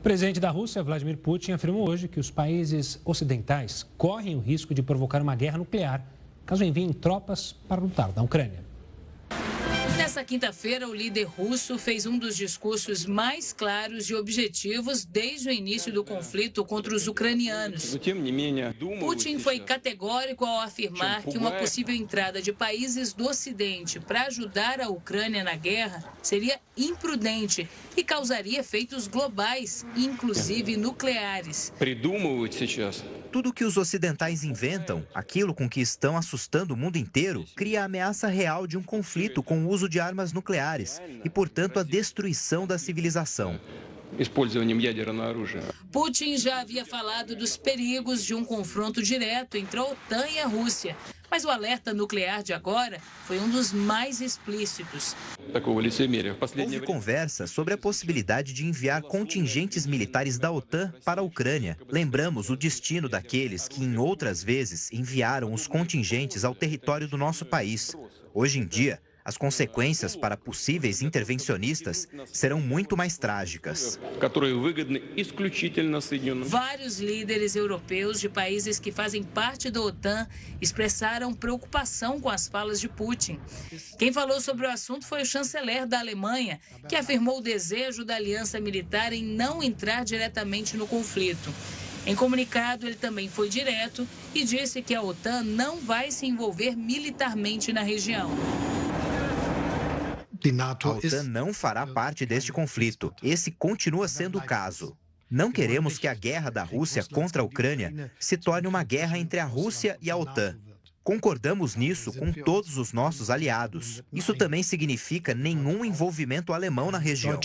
presidente da Rússia, Vladimir Putin, afirmou hoje que os países ocidentais correm o risco de provocar uma guerra nuclear caso enviem tropas para lutar na Ucrânia. Nessa quinta-feira, o líder russo fez um dos discursos mais claros e objetivos desde o início do conflito contra os ucranianos. Putin foi categórico ao afirmar que uma possível entrada de países do Ocidente para ajudar a Ucrânia na guerra seria imprudente e causaria efeitos globais, inclusive nucleares. Tudo que os ocidentais inventam, aquilo com que estão assustando o mundo inteiro, cria a ameaça real de um conflito com o uso de armas nucleares e, portanto, a destruição da civilização. Putin já havia falado dos perigos de um confronto direto entre a OTAN e a Rússia, mas o alerta nuclear de agora foi um dos mais explícitos. Houve conversa sobre a possibilidade de enviar contingentes militares da OTAN para a Ucrânia. Lembramos o destino daqueles que, em outras vezes, enviaram os contingentes ao território do nosso país. Hoje em dia, as consequências para possíveis intervencionistas serão muito mais trágicas. Vários líderes europeus de países que fazem parte da OTAN expressaram preocupação com as falas de Putin. Quem falou sobre o assunto foi o chanceler da Alemanha, que afirmou o desejo da aliança militar em não entrar diretamente no conflito. Em comunicado, ele também foi direto e disse que a OTAN não vai se envolver militarmente na região. A OTAN não fará parte deste conflito. Esse continua sendo o caso. Não queremos que a guerra da Rússia contra a Ucrânia se torne uma guerra entre a Rússia e a OTAN. Concordamos nisso com todos os nossos aliados. Isso também significa nenhum envolvimento alemão na região.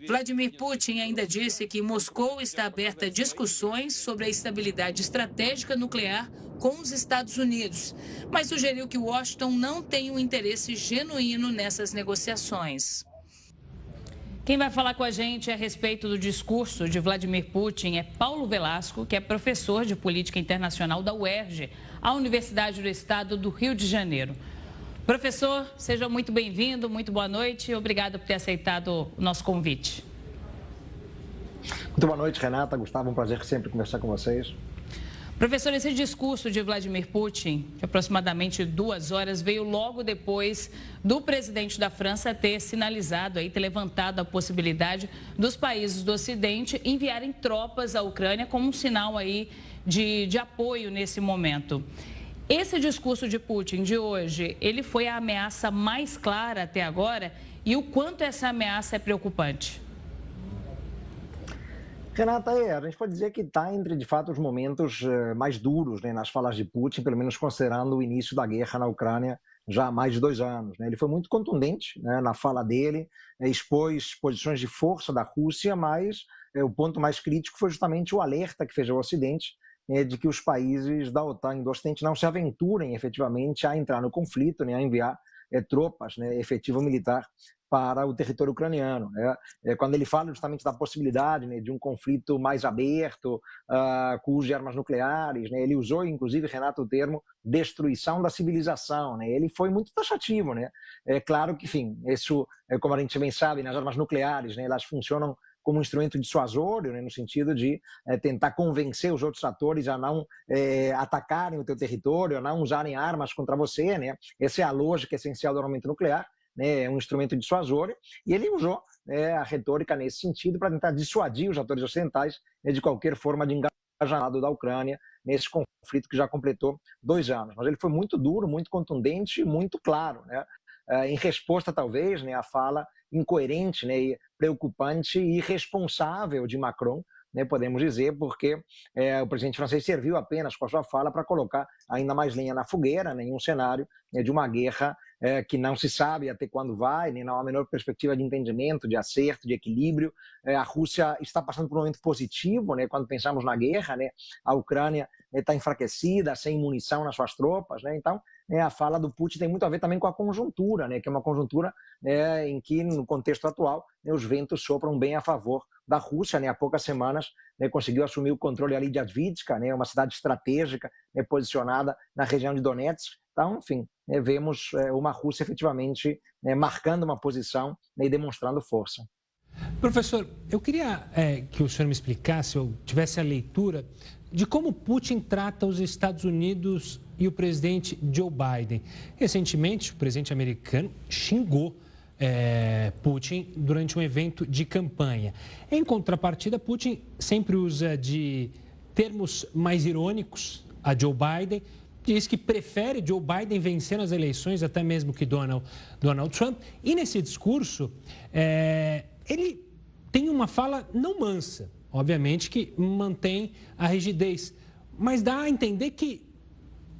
Vladimir Putin ainda disse que Moscou está aberta a discussões sobre a estabilidade estratégica nuclear com os Estados Unidos, mas sugeriu que Washington não tem um interesse genuíno nessas negociações. Quem vai falar com a gente a respeito do discurso de Vladimir Putin é Paulo Velasco, que é professor de Política Internacional da UERJ, a Universidade do Estado do Rio de Janeiro. Professor, seja muito bem-vindo, muito boa noite e obrigado por ter aceitado o nosso convite. Muito boa noite, Renata, Gustavo, um prazer sempre conversar com vocês. Professor, esse discurso de Vladimir Putin, de aproximadamente 2 horas, veio logo depois do presidente da França ter sinalizado, ter levantado a possibilidade dos países do Ocidente enviarem tropas à Ucrânia como um sinal de apoio nesse momento. Esse discurso de Putin de hoje, ele foi a ameaça mais clara até agora e o quanto essa ameaça é preocupante? Renata, a gente pode dizer que está entre, de fato, os momentos mais duros, né, nas falas de Putin, pelo menos considerando o início da guerra na Ucrânia já há mais de 2 anos. Né? Ele foi muito contundente, né, na fala dele, expôs posições de força da Rússia, mas o ponto mais crítico foi justamente o alerta que fez ao Ocidente de que os países da OTAN e do Ocidente não se aventurem efetivamente a entrar no conflito, né, a enviar tropas, né, efetivo militar para o território ucraniano. Né? Quando ele fala justamente da possibilidade, né, de um conflito mais aberto, com uso de armas nucleares, né? Ele usou, inclusive, Renato, o termo destruição da civilização. Né? Ele foi muito taxativo. Né? É claro que, enfim, isso, como a gente bem sabe, nas armas nucleares, né, elas funcionam como um instrumento dissuasório, né, no sentido de tentar convencer os outros atores a não atacarem o teu território, a não usarem armas contra você. Né? Essa é a lógica essencial do armamento nuclear. Né, é um instrumento dissuasório, e ele usou a retórica nesse sentido para tentar dissuadir os atores ocidentais, né, de qualquer forma de engajamento da Ucrânia nesse conflito que já completou 2 anos. Mas ele foi muito duro, muito contundente e muito claro, né, em resposta, talvez, né, à fala incoerente, né, preocupante e irresponsável de Macron, né, podemos dizer, porque o presidente francês serviu apenas com a sua fala para colocar ainda mais lenha na fogueira, né, em um cenário de uma guerra que não se sabe até quando vai, nem não há a menor perspectiva de entendimento, de acerto, de equilíbrio. A Rússia está passando por um momento positivo, né, quando pensamos na guerra, né, a Ucrânia está enfraquecida, sem munição nas suas tropas, né, então a fala do Putin tem muito a ver também com a conjuntura, né, que é uma conjuntura em que, no contexto atual, né, os ventos sopram bem a favor da Rússia. Né, há poucas semanas, né, conseguiu assumir o controle ali de Avdiivka, né, uma cidade estratégica, né, posicionada na região de Donetsk. Então, enfim, né, vemos uma Rússia efetivamente, né, marcando uma posição, né, e demonstrando força. Professor, eu queria que o senhor me explicasse, ou tivesse a leitura, de como Putin trata os Estados Unidos e o presidente Joe Biden. Recentemente, o presidente americano xingou Putin durante um evento de campanha. Em contrapartida, Putin sempre usa de termos mais irônicos a Joe Biden, diz que prefere Joe Biden vencer nas eleições até mesmo que Donald Trump. E nesse discurso, ele tem uma fala não mansa, obviamente que mantém a rigidez, mas dá a entender que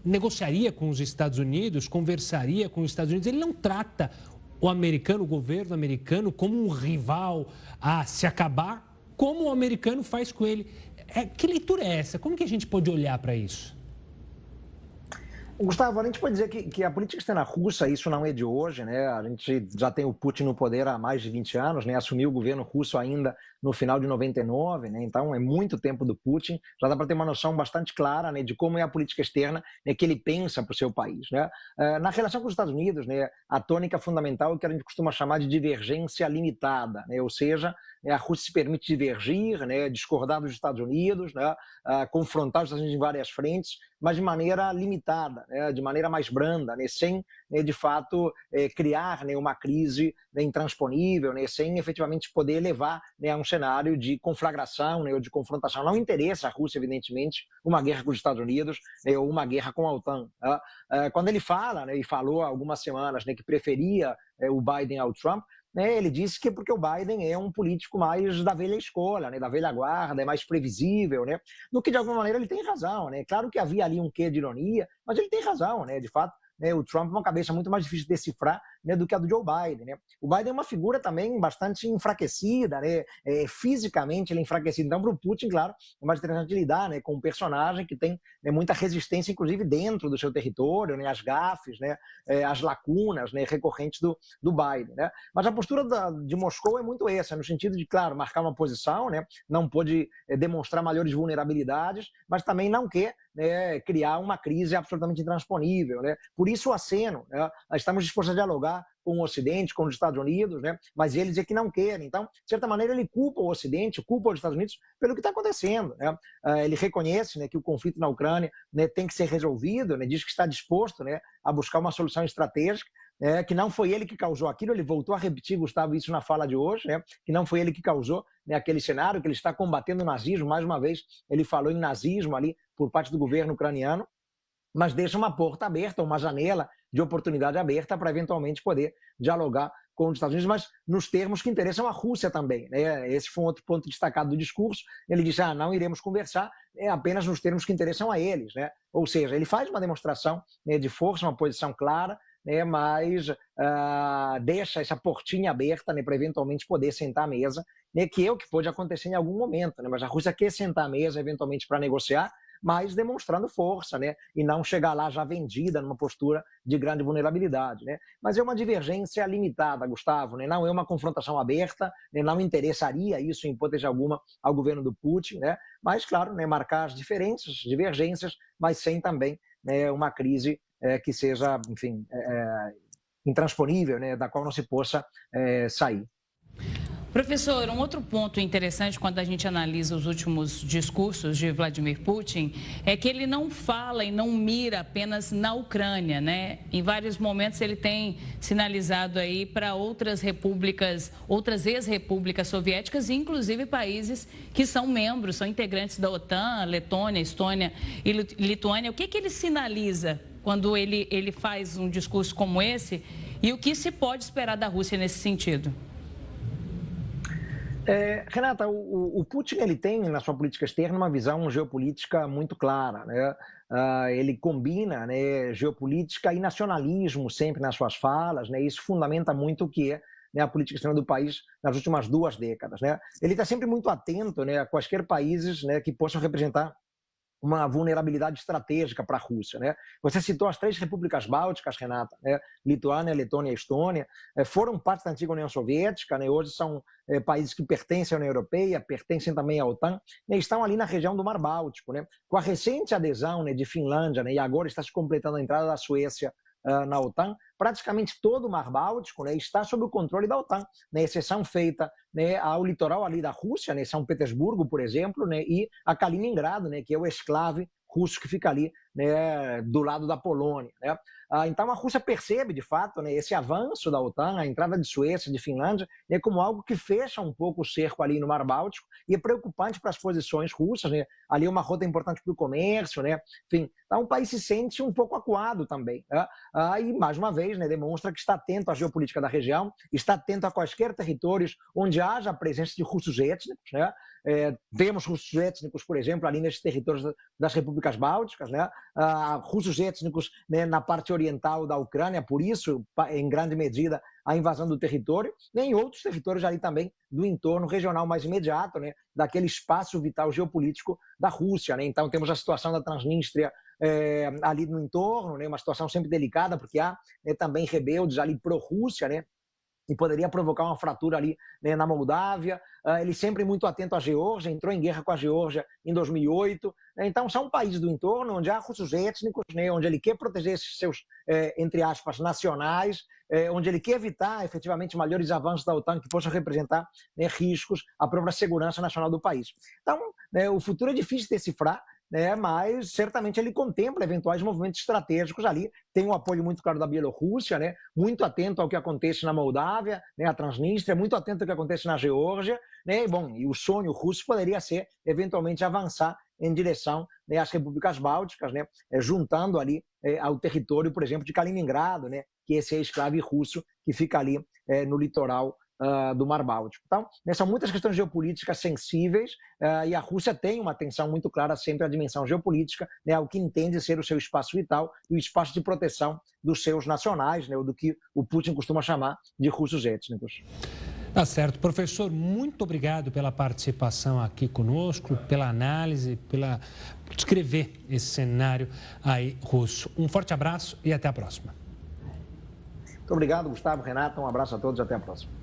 negociaria com os Estados Unidos, conversaria com os Estados Unidos. Ele não trata o americano, o governo americano, como um rival a se acabar, como o americano faz com ele. Que leitura é essa? Como que a gente pode olhar para isso? Gustavo, a gente pode dizer que a política externa russa, isso não é de hoje, né? A gente já tem o Putin no poder há mais de 20 anos, né? Assumiu o governo russo ainda no final de 99, né? Então é muito tempo do Putin, já dá para ter uma noção bastante clara, né, de como é a política externa, né, que ele pensa para o seu país, né? Na relação com os Estados Unidos, né, a tônica fundamental é o que a gente costuma chamar de divergência limitada, né? Ou seja, a Rússia se permite divergir, né, discordar dos Estados Unidos, né, confrontar os Estados Unidos em várias frentes, mas de maneira limitada, né, de maneira mais branda, né, sem, né, de fato, criar, né, uma crise, né, intransponível, né, sem efetivamente poder levar, né, a um cenário de conflagração, né, ou de confrontação. Não interessa à Rússia, evidentemente, uma guerra com os Estados Unidos, né, ou uma guerra com a OTAN. Né? Quando ele fala, né, e falou há algumas semanas, né, que preferia o Biden ao Trump, né, ele disse que é porque o Biden é um político mais da velha escola, né, da velha guarda, é mais previsível, né, no que de alguma maneira ele tem razão, né. Claro que havia ali um quê de ironia, mas ele tem razão, né, de fato. Né, o Trump é uma cabeça muito mais difícil de decifrar, né, do que a do Joe Biden. Né. O Biden é uma figura também bastante enfraquecida, né, fisicamente ele é enfraquecido. Então, para o Putin, claro, é mais interessante lidar, né, com um personagem que tem, né, muita resistência, inclusive dentro do seu território, né, as gafes, né, as lacunas, né, recorrentes do Biden. Né. Mas a postura de Moscou é muito essa, no sentido de, claro, marcar uma posição, né, não pode demonstrar maiores vulnerabilidades, mas também não quer, né, criar uma crise absolutamente intransponível. Né. Por isso o aceno, né, estamos dispostos a dialogar com o Ocidente, com os Estados Unidos, né, mas eles é que não querem. Então, de certa maneira, ele culpa o Ocidente, culpa os Estados Unidos pelo que está acontecendo. Né. Ele reconhece, né, que o conflito na Ucrânia, né, tem que ser resolvido, né, diz que está disposto, né, a buscar uma solução estratégica, que não foi ele que causou aquilo. Ele voltou a repetir, Gustavo, isso na fala de hoje, né, que não foi ele que causou, né, aquele cenário, que ele está combatendo o nazismo. Mais uma vez, ele falou em nazismo ali por parte do governo ucraniano, mas deixa uma porta aberta, uma janela de oportunidade aberta para eventualmente poder dialogar com os Estados Unidos, mas nos termos que interessam à Rússia também. Né? Esse foi um outro ponto destacado do discurso. Ele disse, não iremos conversar, apenas nos termos que interessam a eles. Né? Ou seja, ele faz uma demonstração, né, de força, uma posição clara, né, mas deixa essa portinha aberta, né, para eventualmente poder sentar à mesa, né, que é o que pode acontecer em algum momento. Né? Mas a Rússia quer sentar à mesa eventualmente para negociar, mas demonstrando força, né? E não chegar lá já vendida numa postura de grande vulnerabilidade. Né? Mas é uma divergência limitada, Gustavo, né? Não é uma confrontação aberta, né? Não interessaria isso, em hipótese alguma, ao governo do Putin, né? Mas, claro, né, marcar as diferenças, divergências, mas sem também, né, uma crise que seja, enfim, intransponível, né, da qual não se possa sair. Professor, um outro ponto interessante quando a gente analisa os últimos discursos de Vladimir Putin é que ele não fala e não mira apenas na Ucrânia, né? Em vários momentos ele tem sinalizado aí para outras repúblicas, outras ex-repúblicas soviéticas, inclusive países que são membros, são integrantes da OTAN, Letônia, Estônia e Lituânia. O que ele sinaliza quando ele faz um discurso como esse e o que se pode esperar da Rússia nesse sentido? Renata, o Putin ele tem na sua política externa uma visão geopolítica muito clara. Né? Ele combina, né, geopolítica e nacionalismo sempre nas suas falas. Né? Isso fundamenta muito o que é, né, a política externa do país nas últimas 2 décadas. Né? Ele está sempre muito atento, né, a quaisquer países, né, que possam representar uma vulnerabilidade estratégica para a Rússia. Né? Você citou as 3 repúblicas bálticas, Renata, né? Lituânia, Letônia e Estônia, foram parte da antiga União Soviética, né? Hoje são países que pertencem à União Europeia, pertencem também à OTAN, né? Estão ali na região do Mar Báltico. Né? Com a recente adesão, né, de Finlândia, né, e agora está se completando a entrada da Suécia na OTAN, praticamente todo o Mar Báltico, né, está sob o controle da OTAN, né, exceção feita, né, ao litoral ali da Rússia, né, São Petersburgo, por exemplo, né, e a Kaliningrado, né, que é o exclave russo que fica ali, né, do lado da Polônia, né? Então a Rússia percebe, de fato, né, esse avanço da OTAN, a entrada de Suécia, de Finlândia, né, como algo que fecha um pouco o cerco ali no Mar Báltico e é preocupante para as posições russas, né? Ali é uma rota importante para o comércio, né? Enfim, então o país se sente um pouco acuado também, né? E mais uma vez, né, demonstra que está atento à geopolítica da região, está atento a quaisquer territórios onde haja a presença de russos étnicos, né? Temos russos étnicos, por exemplo, ali nesses territórios das repúblicas bálticas, né? Russos étnicos, né, na parte oriental da Ucrânia, por isso, em grande medida, a invasão do território, nem em outros territórios ali também do entorno regional mais imediato, né, daquele espaço vital geopolítico da Rússia, né? Então temos a situação da Transnistria ali no entorno, né, uma situação sempre delicada, porque há, né, também rebeldes ali pró-Rússia, né, e poderia provocar uma fratura ali, né, na Moldávia. Ele sempre muito atento à Geórgia, entrou em guerra com a Geórgia em 2008. Então, são países do entorno onde há russos étnicos, né, onde ele quer proteger esses seus, entre aspas, nacionais, onde ele quer evitar, efetivamente, maiores avanços da OTAN que possam representar, né, riscos à própria segurança nacional do país. Então, né, o futuro é difícil de decifrar, né, mas certamente ele contempla eventuais movimentos estratégicos ali, tem um apoio muito claro da Bielorrússia, né, muito atento ao que acontece na Moldávia, né, a Transnistria, muito atento ao que acontece na Geórgia, né, e o sonho russo poderia ser, eventualmente, avançar em direção, né, às repúblicas bálticas, né, juntando ali ao território, por exemplo, de Kaliningrado, né, que esse é escravo russo que fica ali no litoral do Mar Báltico. Então, né, são muitas questões geopolíticas sensíveis e a Rússia tem uma atenção muito clara sempre à dimensão geopolítica, né, ao que entende ser o seu espaço vital e o espaço de proteção dos seus nacionais, né, ou do que o Putin costuma chamar de russos étnicos. Tá certo. Professor, muito obrigado pela participação aqui conosco, pela análise, por descrever esse cenário aí russo. Um forte abraço e até a próxima. Muito obrigado, Gustavo, Renata. Um abraço a todos e até a próxima.